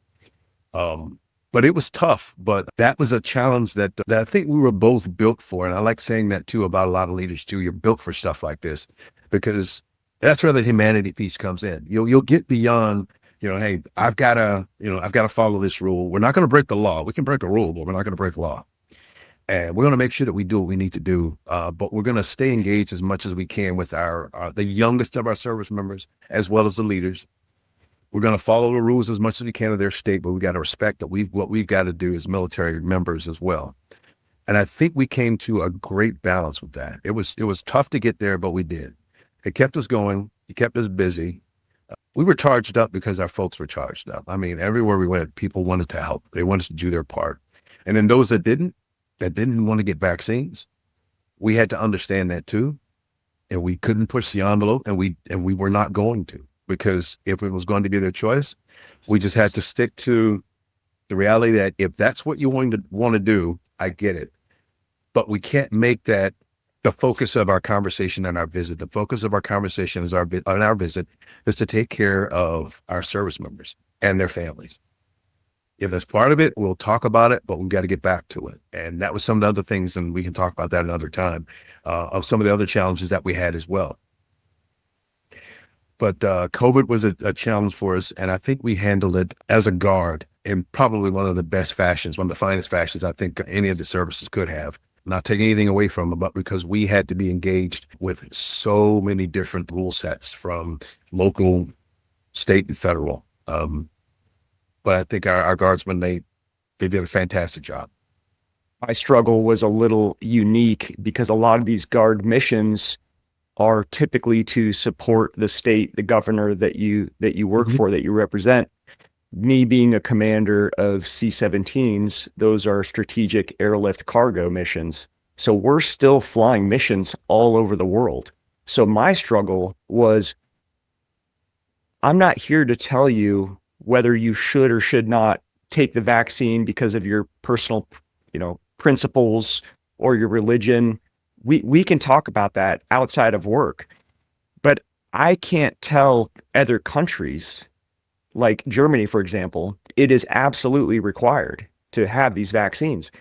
But it was tough, but that was a challenge that I think we were both built for. And I like saying that too about a lot of leaders too. You're built for stuff like this, because that's where the humanity piece comes in. You'll get beyond, you know, hey, I've got to follow this rule. We're not going to break the law. We can break a rule, but we're not going to break the law. And we're going to make sure that we do what we need to do. But we're going to stay engaged as much as we can with the youngest of our service members, as well as the leaders. We're going to follow the rules as much as we can of their state, but we got to respect that what we've got to do as military members as well. And I think we came to a great balance with that. It was tough to get there, but we did. It kept us going. It kept us busy. We were charged up because our folks were charged up. I mean, everywhere we went, people wanted to help. They wanted to do their part. And then those that didn't want to get vaccines, we had to understand that too. And we couldn't push the envelope, and we were not going to, because if it was going to be their choice, we just had to stick to the reality that if that's what you want to do, I get it. But we can't make that the focus of our conversation and our visit. The focus of our conversation is on our visit is to take care of our service members and their families. If that's part of it, we'll talk about it, but we've got to get back to it. And that was some of the other things, and we can talk about that another time, of some of the other challenges that we had as well. But COVID was a challenge for us, and I think we handled it as a guard in probably one of the best fashions, one of the finest fashions I think any of the services could have. Not taking anything away from them, but because we had to be engaged with so many different rule sets from local, state, and federal. But I think our guardsmen, they did a fantastic job. My struggle was a little unique because a lot of these guard missions are typically to support the state, the governor that you work Mhm. for, that you represent. Me being a commander of C-17s, those are strategic airlift cargo missions. So we're still flying missions all over the world. So my struggle was, I'm not here to tell you whether you should or should not take the vaccine because of your personal, principles or your religion. We can talk about that outside of work, but I can't tell other countries like Germany, for example, it is absolutely required to have these vaccines.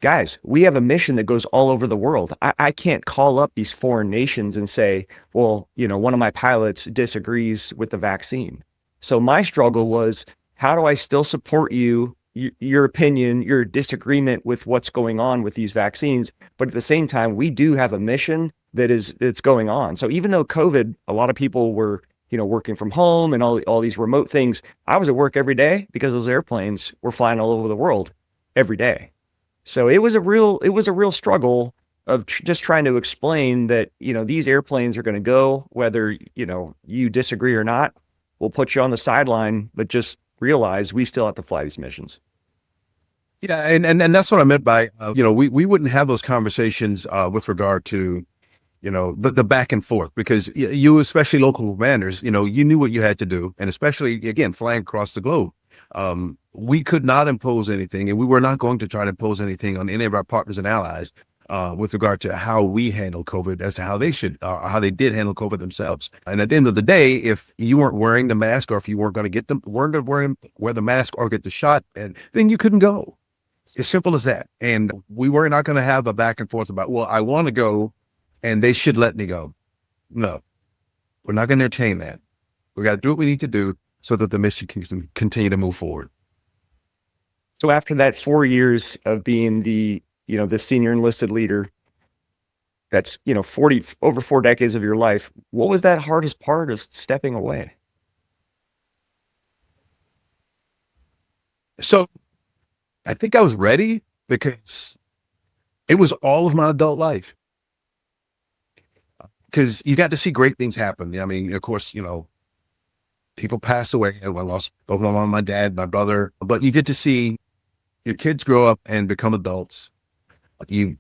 Guys, we have a mission that goes all over the world. I can't call up these foreign nations and say, well, one of my pilots disagrees with the vaccine. So my struggle was, how do I still support your opinion, your disagreement with what's going on with these vaccines? But at the same time, we do have a mission that's going on. So even though COVID, a lot of people were, working from home and all these remote things, I was at work every day because those airplanes were flying all over the world every day. So it was a real struggle of just trying to explain that, these airplanes are going to go whether, you disagree or not. We'll put you on the sideline, but just realize we still have to fly these missions. Yeah, and that's what I meant by we wouldn't have those conversations with regard to the back and forth because you, especially local commanders, you knew what you had to do, and especially again flying across the globe, we could not impose anything, and we were not going to try to impose anything on any of our partners and allies with regard to how we handle COVID as to how they should, how they did handle COVID themselves. And at the end of the day, if you weren't wearing the mask, or if you weren't going to get them, weren't going to wear the mask or get the shot, and then you couldn't go. As simple as that. And we were not going to have a back and forth about, well, I want to go and they should let me go. No, we're not going to entertain that. We got to do what we need to do so that the mission can continue to move forward. So after that 4 years of being the senior enlisted leader, that's, 40 over 4 decades of your life, what was that hardest part of stepping away? So I think I was ready because it was all of my adult life. Because you got to see great things happen. I mean, of course, people pass away. I lost both my mom, my dad, my brother, but you get to see your kids grow up and become adults. You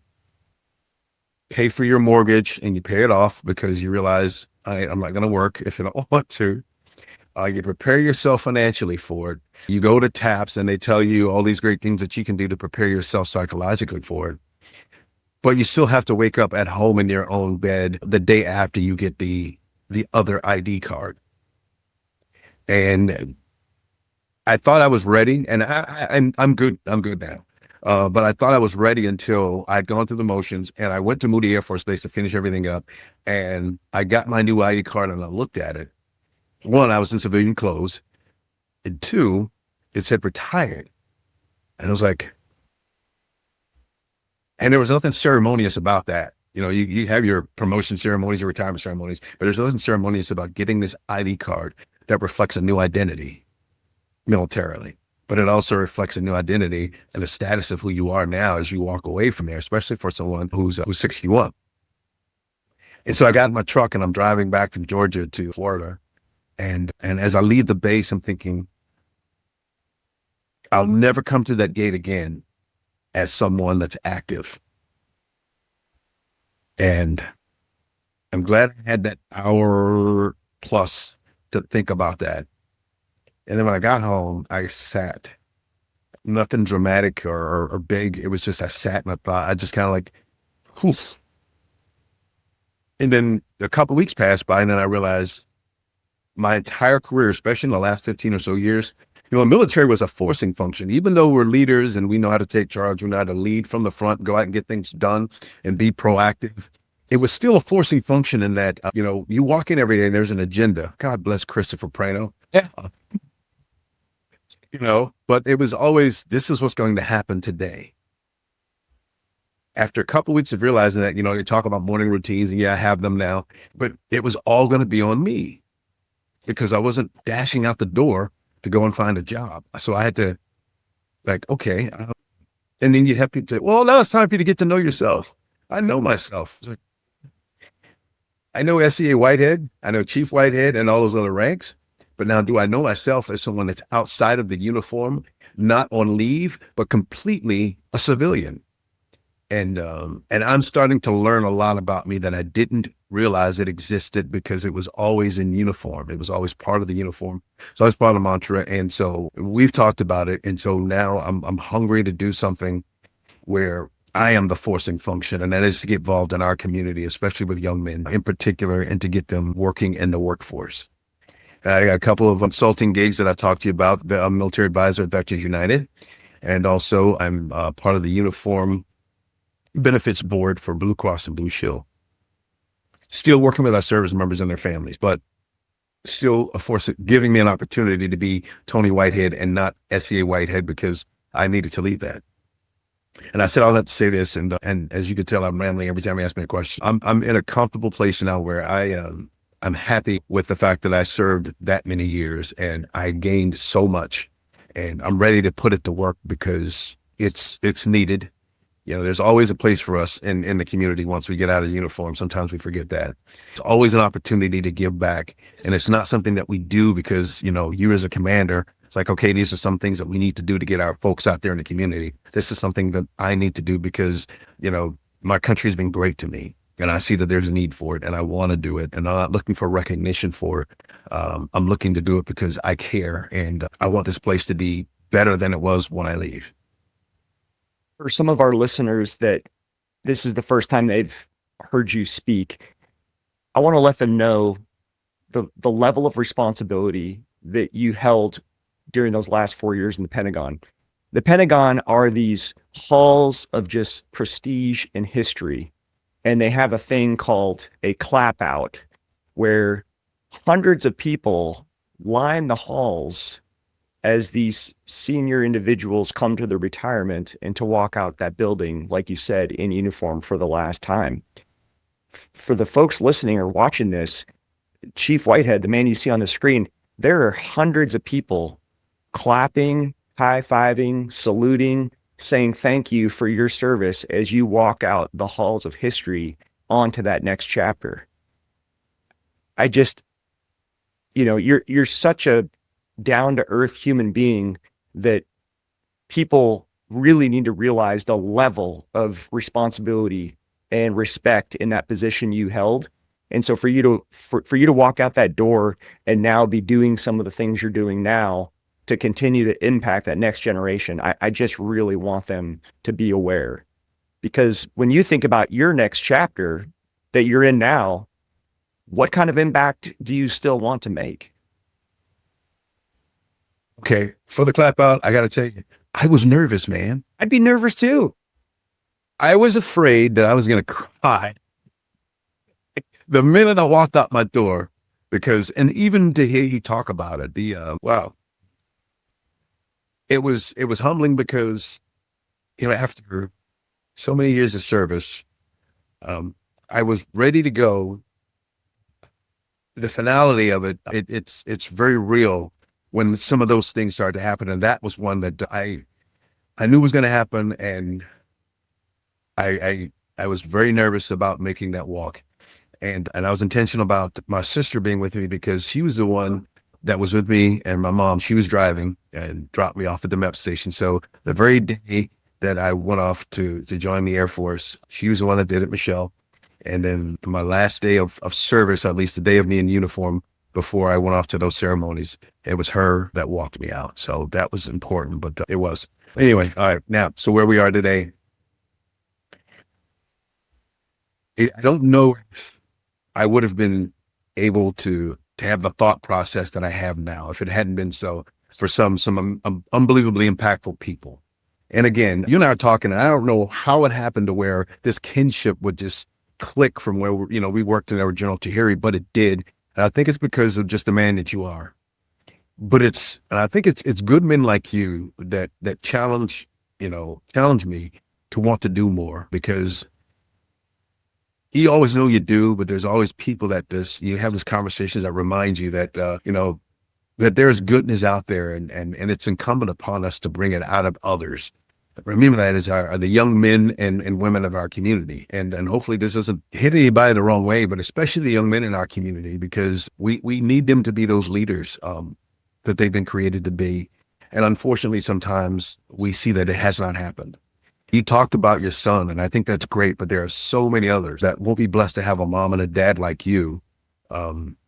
pay for your mortgage and you pay it off because you realize I'm not going to work if I don't want to. You prepare yourself financially for it. You go to TAPS and they tell you all these great things that you can do to prepare yourself psychologically for it. But you still have to wake up at home in your own bed the day after you get the other ID card. And I thought I was ready, and I'm good. I'm good now. But I thought I was ready until I'd gone through the motions, and I went to Moody Air Force Base to finish everything up, and I got my new ID card, and I looked at it. One, I was in civilian clothes, and two, it said retired, and I was like, and there was nothing ceremonious about that. You have your promotion ceremonies, your retirement ceremonies, but there's nothing ceremonious about getting this ID card that reflects a new identity militarily. But it also reflects a new identity and the status of who you are now as you walk away from there, especially for someone who's 61. And so I got in my truck and I'm driving back from Georgia to Florida. And as I leave the base, I'm thinking, I'll never come to that gate again as someone that's active. And I'm glad I had that hour plus to think about that. And then when I got home, I sat. Nothing dramatic or big. It was just I sat and I thought, I just kind of like, whew. And then a couple of weeks passed by, and then I realized my entire career, especially in the last 15 or so years, The military was a forcing function. Even though we're leaders and we know how to take charge, we know how to lead from the front, go out and get things done and be proactive. It was still a forcing function in that, you walk in every day and there's an agenda. God bless Christopher Prano. Yeah. But it was always, this is what's going to happen today. After a couple of weeks of realizing that, they talk about morning routines and yeah, I have them now, but it was all going to be on me because I wasn't dashing out the door to go and find a job. So I had to okay. And then you have people say, well, now it's time for you to get to know yourself. I know myself. It's like, I know SEA Whitehead. I know Chief Whitehead and all those other ranks. But now do I know myself as someone that's outside of the uniform, not on leave, but completely a civilian? And I'm starting to learn a lot about me that I didn't realize it existed because it was always in uniform. It was always part of the uniform. So it's part of the mantra. And so we've talked about it. And so now I'm hungry to do something where I am the forcing function, and that is to get involved in our community, especially with young men in particular, and to get them working in the workforce. I got a couple of consulting gigs that I talked to you about. I'm a military advisor at Veterans United. And also I'm part of the uniform benefits board for Blue Cross and Blue Shield. Still working with our service members and their families, but still of course giving me an opportunity to be Tony Whitehead and not SEA Whitehead because I needed to leave that. And I said all that to say this, and as you can tell, I'm rambling every time you ask me a question. I'm in a comfortable place now where I'm happy with the fact that I served that many years and I gained so much, and I'm ready to put it to work because it's needed. There's always a place for us in the community once we get out of uniform. Sometimes we forget that. It's always an opportunity to give back. And it's not something that we do because, you as a commander, it's like, okay, these are some things that we need to do to get our folks out there in the community. This is something that I need to do because, my country has been great to me. And I see that there's a need for it and I want to do it. And I'm not looking for recognition for it. I'm looking to do it because I care and I want this place to be better than it was when I leave. For some of our listeners that this is the first time they've heard you speak, I want to let them know the level of responsibility that you held during those last 4 years in the Pentagon. The Pentagon are these halls of just prestige and history, and they have a thing called a clap out where hundreds of people line the halls as these senior individuals come to their retirement and to walk out that building, like you said, in uniform for the last time. For the folks listening or watching this, Chief Whitehead, the man you see on the screen, there are hundreds of people clapping, high-fiving, saluting, saying thank you for your service as you walk out the halls of history onto that next chapter. I just, you're such a down-to-earth human being that people really need to realize the level of responsibility and respect in that position you held. And so for you to walk out that door and now be doing some of the things you're doing now to continue to impact that next generation, I just really want them to be aware. Because when you think about your next chapter that you're in now, what kind of impact do you still want to make? Okay. For the clap out, I got to tell you, I was nervous, man. I'd be nervous too. I was afraid that I was going to cry the minute I walked out my door because, and even to hear you talk about it, wow, it was humbling because, after so many years of service, I was ready to go. The finality of it, it's very real when some of those things started to happen. And that was one that I knew was going to happen. And I was very nervous about making that walk. And I was intentional about my sister being with me because she was the one that was with me, and my mom, she was driving and dropped me off at the MEP station. So the very day that I went off to join the Air Force, she was the one that did it, Michelle. And then my last day of service, or at least the day of me in uniform, before I went off to those ceremonies, it was her that walked me out. So that was important, but it was. Anyway, all right, now, so where we are today, I don't know if I would have been able to have the thought process that I have now if it hadn't been so. for some unbelievably impactful people. And again, you and I are talking, and I don't know how it happened to where this kinship would just click from where we worked in our General Tahiri, but it did. And I think it's because of just the man that you are. But and I think it's good men like you that challenge me to want to do more, because you always know you do, but there's always people that you have these conversations that remind you that, that there's goodness out there, and it's incumbent upon us to bring it out of others. Remember that as are the young men and women of our community. And hopefully this doesn't hit anybody the wrong way, but especially the young men in our community, because we need them to be those leaders, that they've been created to be. And unfortunately, sometimes we see that it has not happened. You talked about your son, and I think that's great, but there are so many others that won't be blessed to have a mom and a dad like you, um,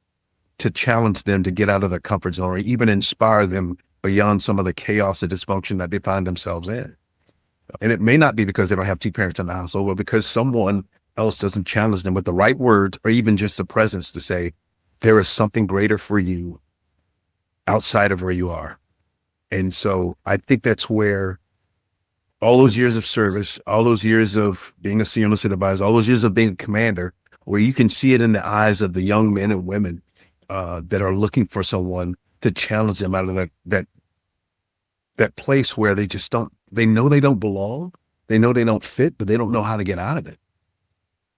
to challenge them to get out of their comfort zone, or even inspire them beyond some of the chaos and dysfunction that they find themselves in. And it may not be because they don't have two parents in the household, but because someone else doesn't challenge them with the right words, or even just the presence to say, there is something greater for you outside of where you are. And so I think that's where all those years of service, all those years of being a senior enlisted advisor, all those years of being a commander, where you can see it in the eyes of the young men and women that are looking for someone to challenge them out of that place where they just don't, they know they don't belong. They know they don't fit, but they don't know how to get out of it.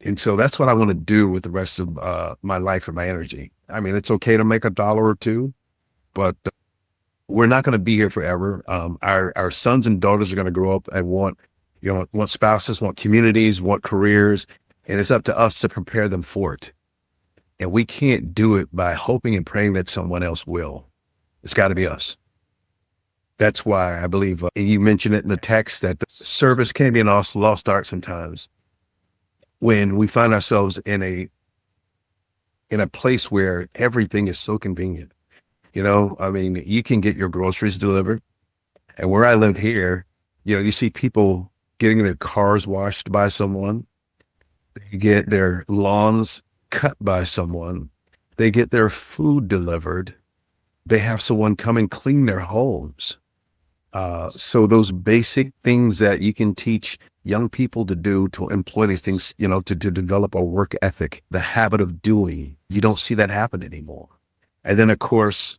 And so that's what I want to do with the rest of my life and my energy. I mean, it's okay to make a dollar or two, but we're not going to be here forever. Our sons and daughters are going to grow up and want spouses, want communities, want careers, and it's up to us to prepare them for it. And we can't do it by hoping and praying that someone else will. It's got to be us. That's why I believe, and you mentioned it in the text, that the service can be an lost art sometimes, when we find ourselves in a place where everything is so convenient. I mean, you can get your groceries delivered. And where I live here, you see people getting their cars washed by someone. They get their lawns cut by someone. They get their food delivered. They have someone come and clean their homes. So those basic things that you can teach young people to do, to employ these things, to develop a work ethic, the habit of doing, you don't see that happen anymore. And then, of course,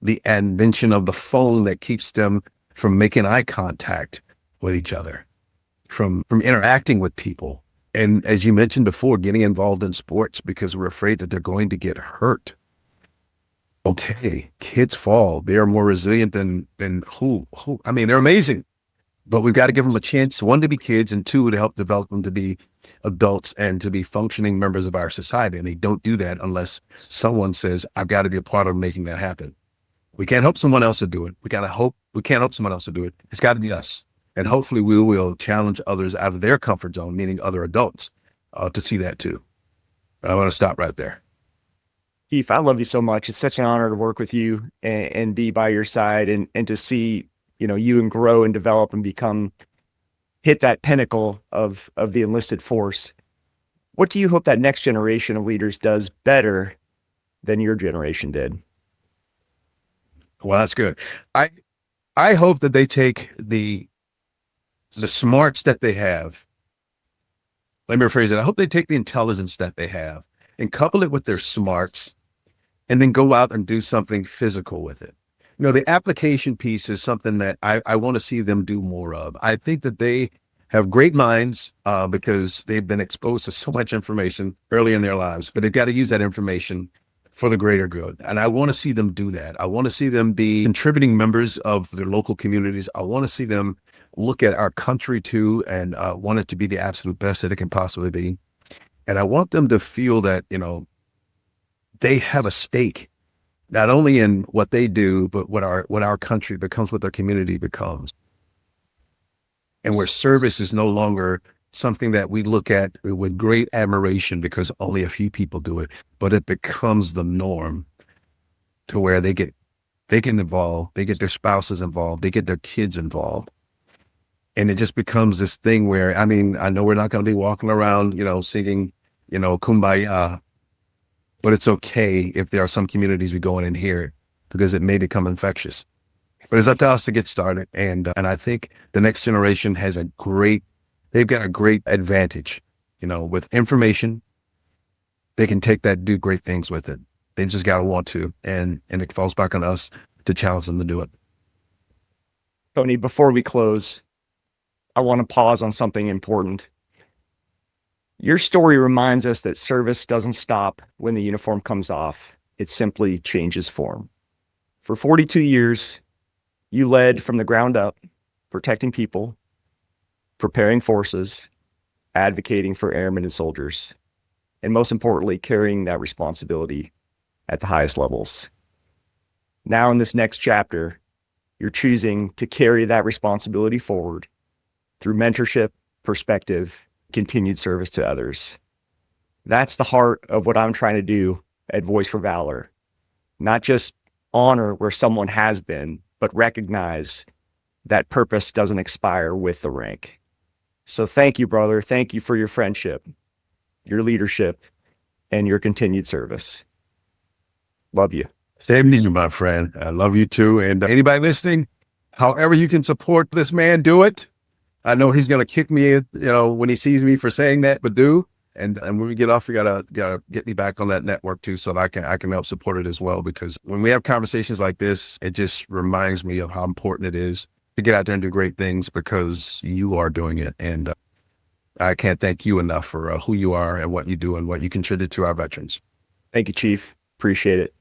the invention of the phone that keeps them from making eye contact with each other, from interacting with people. And as you mentioned before, getting involved in sports because we're afraid that they're going to get hurt. Okay, kids fall. They are more resilient than who. I mean, they're amazing, but we've got to give them a chance, one, to be kids, and two, to help develop them to be adults and to be functioning members of our society. And they don't do that unless someone says, I've got to be a part of making that happen. We can't help someone else to do it. We can't help someone else to do it. It's got to be us. And hopefully we will challenge others out of their comfort zone, meaning other adults, to see that too. I want to stop right there. Keith, I love you so much. It's such an honor to work with you and be by your side, and to see, you and grow and develop and hit that pinnacle of the enlisted force. What do you hope that next generation of leaders does better than your generation did? Well, that's good. I hope that they take the smarts that they have. Let me rephrase it. I hope they take the intelligence that they have and couple it with their smarts, and then go out and do something physical with it. The application piece is something that I want to see them do more of. I think that they have great minds, because they've been exposed to so much information early in their lives, but they've got to use that information for the greater good. And I want to see them do that. I want to see them be contributing members of their local communities. I want to see them look at our country too, and want it to be the absolute best that it can possibly be. And I want them to feel that, they have a stake, not only in what they do, but what our country becomes, what their community becomes. And where service is no longer something that we look at with great admiration because only a few people do it, but it becomes the norm, to where they get involved, they get their spouses involved, they get their kids involved. And it just becomes this thing where, I mean, I know we're not going to be walking around, singing, Kumbaya, but it's okay if there are some communities we go in and hear it, because it may become infectious. But it's up to us to get started. And I think the next generation has they've got a great advantage, with information. They can take that, do great things with it. They just got to want to. And it falls back on us to challenge them to do it. Tony, before we close, I want to pause on something important. Your story reminds us that service doesn't stop when the uniform comes off. It simply changes form. For 42 years, you led from the ground up, protecting people, preparing forces, advocating for airmen and soldiers, and most importantly, carrying that responsibility at the highest levels. Now, in this next chapter, you're choosing to carry that responsibility forward through mentorship, perspective, continued service to others. That's the heart of what I'm trying to do at Voice for Valor. Not just honor where someone has been, but recognize that purpose doesn't expire with the rank. So thank you, brother. Thank you for your friendship, your leadership, and your continued service. Love you. Same to you, my friend. I love you too. And anybody listening, however you can support this man, do it. I know he's going to kick me, when he sees me for saying that, but do. And when we get off, we gotta get me back on that network too, so that I can help support it as well. Because when we have conversations like this, it just reminds me of how important it is to get out there and do great things, because you are doing it. And I can't thank you enough for who you are and what you do and what you contribute to our veterans. Thank you, Chief. Appreciate it.